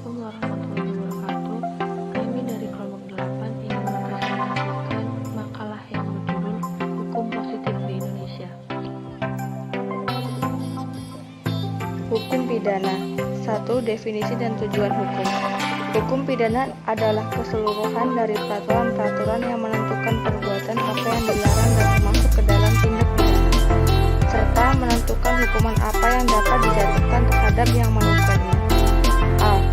Assalamualaikum warahmatullahi wabarakatuh. Kami dari kelompok 8 ingin mempresentasikan makalah yang berjudul Hukum Positif di Indonesia. Hukum pidana. 1. Definisi dan tujuan hukum. Hukum pidana adalah keseluruhan dari peraturan-peraturan yang menentukan perbuatan apa yang dilarang dan termasuk ke dalam tindak pidana, serta menentukan hukuman apa yang dapat dijatuhkan terhadap yang melakukannya. A.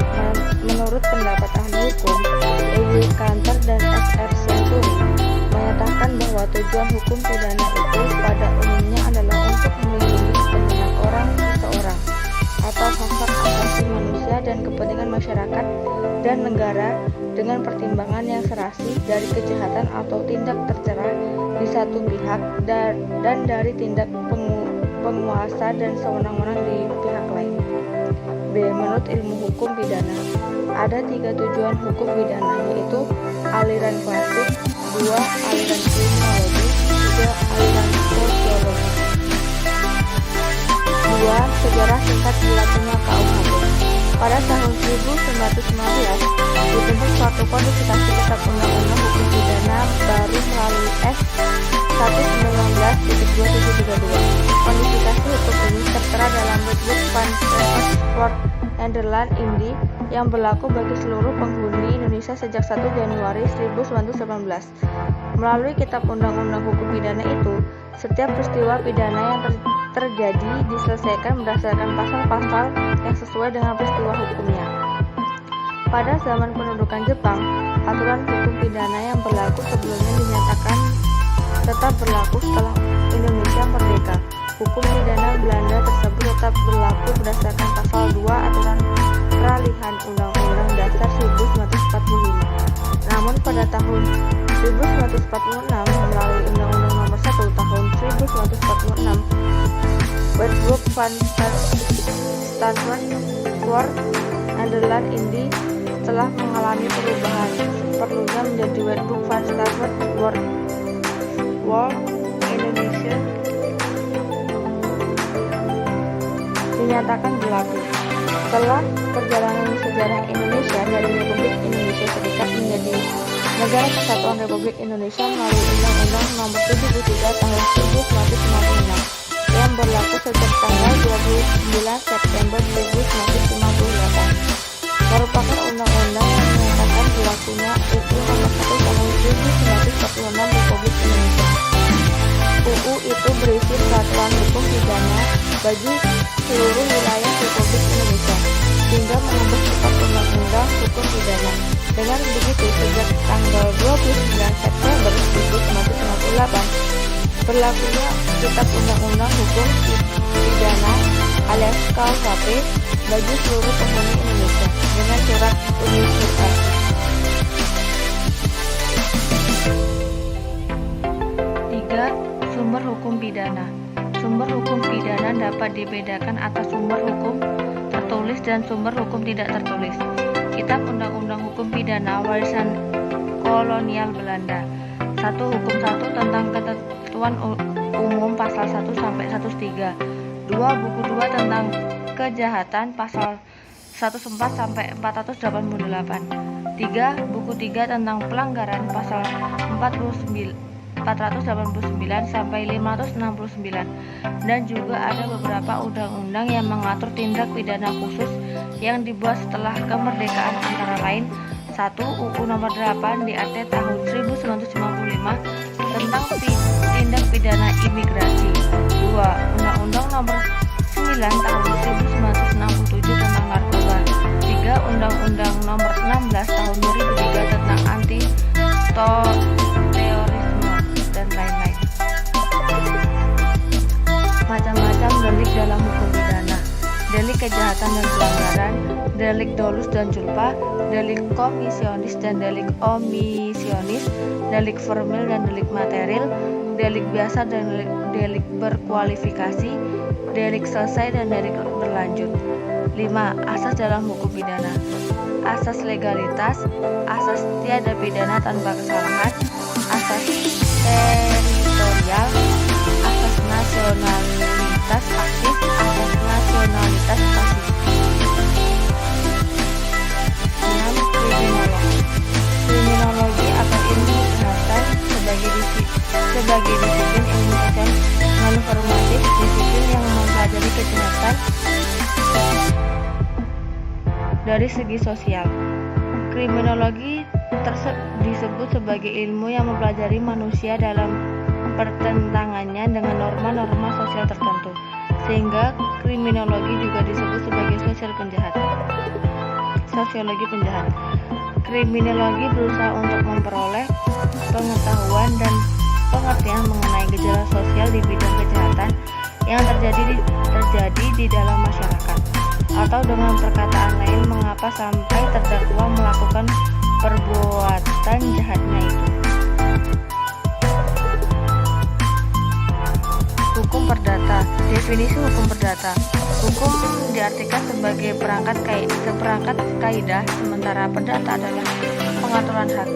Menurut pendapat ahli hukum, E.W. Cantor dan S.R. Sianturi, menyatakan bahwa tujuan hukum pidana itu pada umumnya adalah untuk melindungi kepentingan orang seseorang atau hak-hak asasi manusia dan kepentingan masyarakat dan negara dengan pertimbangan yang serasi dari kejahatan atau tindak tercela di satu pihak dan dari tindak penguasa dan sewenang-wenang di pihak lain. B. Menurut ilmu hukum pidana, ada 3 tujuan hukum pidana, yaitu aliran klasik, 2. aliran kriminologi, 3. aliran sosiologi. 2. Sejarah singkat berlakunya KUHP. Pada tahun 1915 dibentuk suatu kodifikasi kitab undang-undang hukum pidana baru melalui S 119.2732. Kodifikasi hukum ini tertera dalam Wetboek van Amersfoort Nederland Indi yang berlaku bagi seluruh penghuni Indonesia sejak 1 Januari 1918. Melalui kitab undang-undang hukum pidana itu, setiap peristiwa pidana yang terjadi diselesaikan berdasarkan pasal-pasal yang sesuai dengan peristiwa hukumnya. Pada zaman pendudukan Jepang, aturan hukum pidana yang berlaku sebelumnya dinyatakan tetap berlaku setelah Indonesia merdeka. Hukum pidana Belanda tersebut tetap berlaku berdasarkan pasal 2 aturan peralihan Undang-Undang Dasar 1945. Namun pada tahun 1946 melalui Undang-Undang Nomor 1 Tahun 1946, Wetboek van Amersfoort Nederland Indi telah mengalami perubahan, perlunya menjadi Wetboek van Amersfoort World Indonesia dinyatakan berlaku. Setelah perjalanan sejarah Indonesia dari Republik Indonesia Serikat menjadi Negara Kesatuan Republik Indonesia melalui Undang-Undang Nomor 73 Tahun 1956 yang berlaku sejak tanggal 29 September 1958, merupakan undang-undang yang menyatakan berlakunya UU Nomor 1 Tahun 1946 Republik Indonesia. UU itu berisi peraturan hukum pidana bagi seluruh wilayah Republik Indonesia, hingga mengubah kitab undang-undang hukum pidana. Dengan begitu, sejak tanggal 29 September 1958, berlakunya kitab undang-undang hukum pidana alias KUHP bagi seluruh penghuni Indonesia dengan syarat universal. 3. Sumber hukum pidana. Sumber hukum pidana dapat dibedakan atas sumber hukum tertulis dan sumber hukum tidak tertulis. Kitab Undang-Undang Hukum Pidana Warisan Kolonial Belanda. 1. Hukum 1 tentang ketentuan umum pasal 1 sampai 103. 2. Buku 2 tentang kejahatan pasal 104 sampai 488. 3. Buku 3 tentang pelanggaran pasal 489 sampai 569, dan juga ada beberapa undang-undang yang mengatur tindak pidana khusus yang dibuat setelah kemerdekaan, antara lain 1. UU Nomor 8 DAT tahun 1955 tentang tindak pidana imigrasi. 2. Undang-Undang Nomor 9 tahun 1967 tentang narkoba. 3. Undang-Undang Nomor 16 tahun 2003 tentang anti-terorisme dan lain-lain. Macam-macam delik dalam hukum pidana: delik kejahatan dan pelanggaran, delik dolus dan culpa, delik komisionis dan delik omisionis, delik formil dan delik material, delik biasa dan delik berkualifikasi, delik selesai dan delik berlanjut. 5. Asas dalam hukum pidana: asas legalitas, asas tiada pidana tanpa kesalahan, asas teritorial, asas nasionalitas aktif, asas nasionalitas pasif. sebagai disiplin ilmu sosial non-formatif, disiplin yang mempelajari kejahatan dari segi sosial. Kriminologi disebut sebagai ilmu yang mempelajari manusia dalam pertentangannya dengan norma-norma sosial tertentu, sehingga kriminologi juga disebut sebagai sosiologi penjahat. Kriminologi berusaha untuk memperoleh pengetahuan dan pengertian mengenai gejala sosial di bidang kejahatan yang terjadi di dalam masyarakat, atau dengan perkataan lain, mengapa sampai terdakwa melakukan perbuatan jahatnya itu. Hukum perdata. Definisi hukum perdata. Hukum diartikan sebagai seperangkat kaidah, sementara perdata adalah pengaturan hak,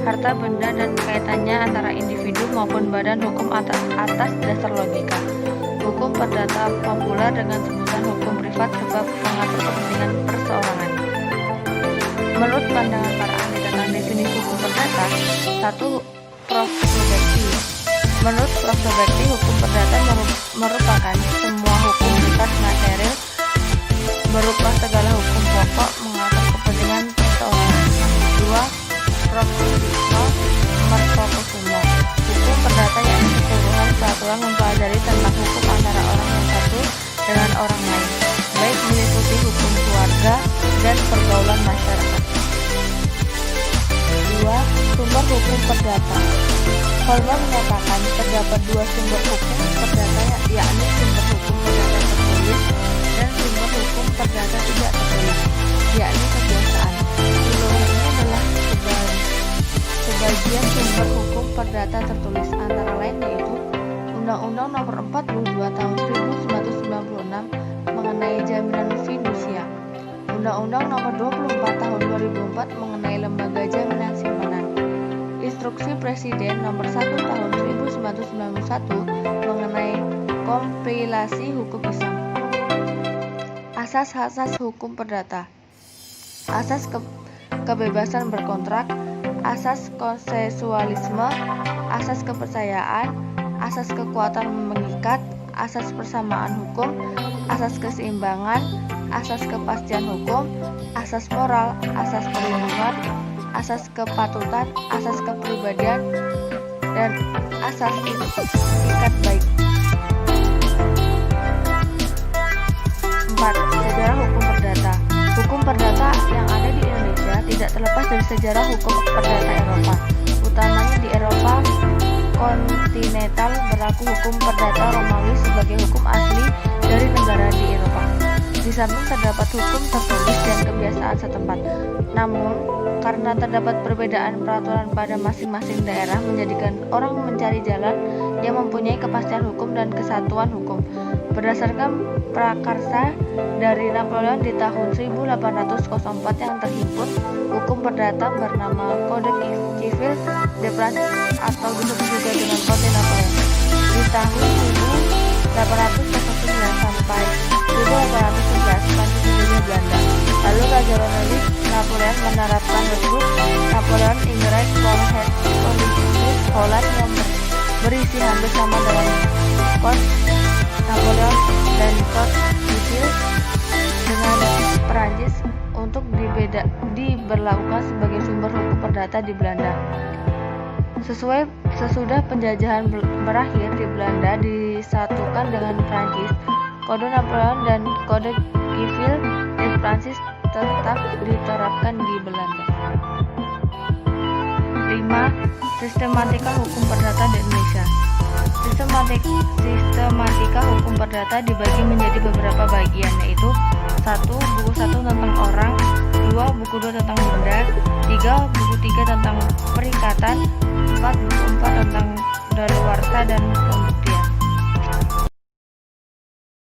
harta benda dan kaitannya antara individu maupun badan hukum atas dasar logika. Hukum perdata populer dengan sebutan hukum privat sebab mengatur kepentingan perseorangan. Menurut pandangan para ahli tentang definisi hukum perdata, 1. Prof. Subekti. Menurut Prof. Subekti, hukum perdata merupakan semua hukum privat material berupa segala hukum pokok mengatur kepentingan perseorangan. 2. Prof. Sisno Mertokusumo. Hukum perdata yakni keseluruhan peraturan mempelajari tentang hukum antara orang yang satu dengan orang lain, baik meliputi hukum keluarga dan pergaulan masyarakat. 2. Sumber hukum perdata. Holman menyatakan terdapat dua sumber hukum perdata, yakni sumber hukum perdata tertulis dan sumber hukum perdata tidak tertulis, yakni kebiasaan. Seluruhnya adalah sebagian sumber hukum perdata tertulis, antara lain yaitu Undang-Undang Nomor 42 Tahun 1996 mengenai jaminan fidusia, Undang-Undang Nomor 24 Tahun 2004 mengenai lembaga jaminan simpanan, Instruksi Presiden Nomor 1 Tahun 1991 mengenai kompilasi hukum Islam. Asas-asas hukum perdata. Asas kebebasan berkontrak, asas konsensualisme, asas kepercayaan, asas kekuatan mengikat, asas persamaan hukum, asas keseimbangan, asas kepastian hukum, asas moral, asas perlindungan, asas kepatutan, asas kepribadian, dan asas ikat baik. 4. Sejarah hukum perdata. Hukum perdata yang ada di Indonesia tidak terlepas dari sejarah hukum perdata Eropa. Utamanya di Eropa kontinental berlaku hukum perdata Romawi sebagai hukum asli dari negara di Eropa. Di samping terdapat hukum tertulis dan kebiasaan setempat. Namun, karena terdapat perbedaan peraturan pada masing-masing daerah menjadikan orang mencari jalan yang mempunyai kepastian hukum dan kesatuan hukum. Berdasarkan prakarsa dari Napoleon di tahun 1804 yang terhimpun, hukum perdata bernama Code Civil de France atau disebut juga dengan Kode Napoleon. Di tahun 1809 sampai 1811 Prancis menjadi Belanda. Lalu Raja Romanik Napoleon menerapkan Wetboek Napoleon Inggris Konstitusi Holland yang berisi hampir sama dengan Code Napoleon dan Code Civil dengan Perancis untuk diberlakukan sebagai sumber hukum perdata di Belanda. Sesudah penjajahan berakhir di Belanda disatukan dengan Prancis, Kode Napoleon dan Kode Civil di Prancis tetap diterapkan di Belanda. 5. Sistematika hukum perdata di Indonesia. Sistematika hukum perdata dibagi menjadi beberapa bagian, yaitu 1. Buku 1 tentang orang, 2. Buku 2 tentang benda, 3. Buku 3 tentang perikatan, 4. Buku 4 tentang daluarsa dan